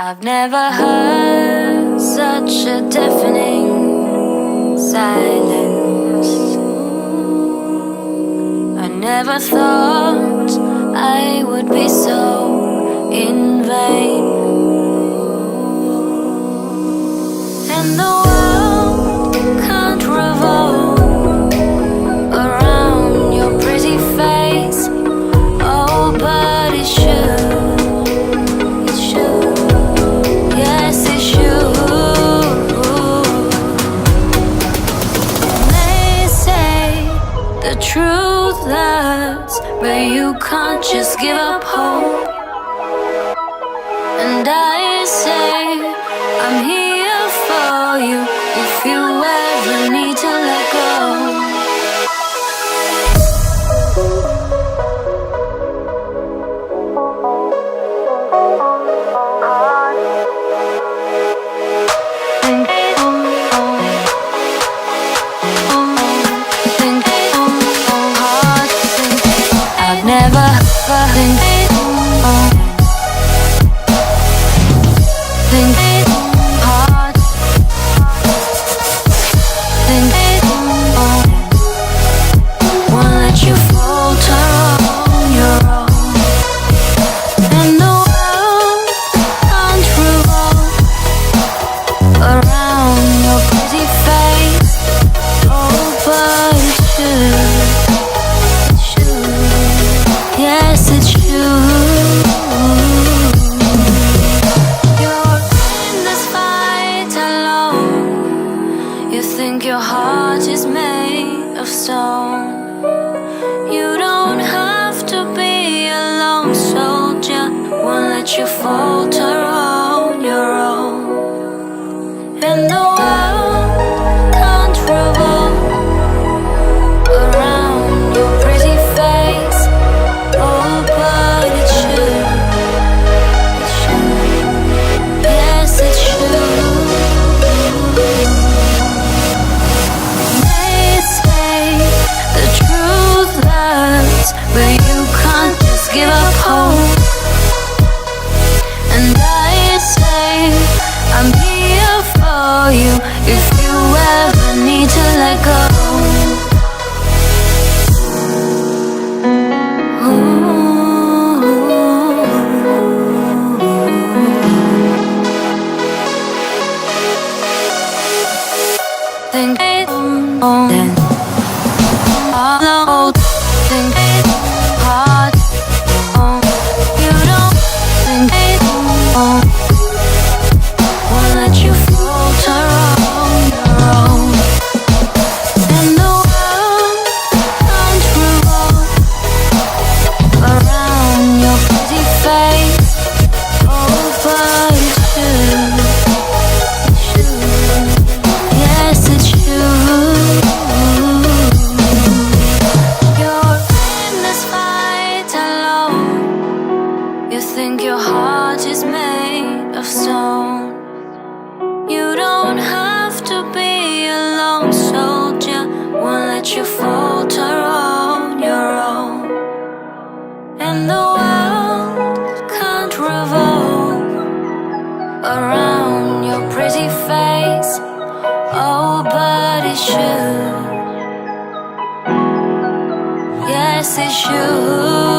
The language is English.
I've never heard such a deafening silence. I never thought I would be so in vain. And the world can't revolve around your pretty face. Oh, but it should. Truth hurts, but you can't just give up hope. And I say, I'm here for you if you ever need to let go. Never think hard, think won't let you falter on your own. And the world can't revolve around your pretty face. Oh, but it should. Yes, it's you. You're in this fight alone. You think your heart is made of stone. You don't have to be a lone soldier. Won't let you falter on your own. And the world can't revolve around your pretty face. Oh, but it should. It should. Yes, it should. They say the truth hurts, but you can't just give up hope. And I say, I'm here for you if you ever need to let go. Think then all think hard. You don't think won't let you falter on your own. And the world can't revolve around your pretty face. Oh, but it should. Yes, it's you. You're in this fight alone. You think your heart is made of stone. You don't have to be a lone soldier. Won't let you falter on your own. And the world can't revolve around your pretty face. Oh, but it should. Yes, it should.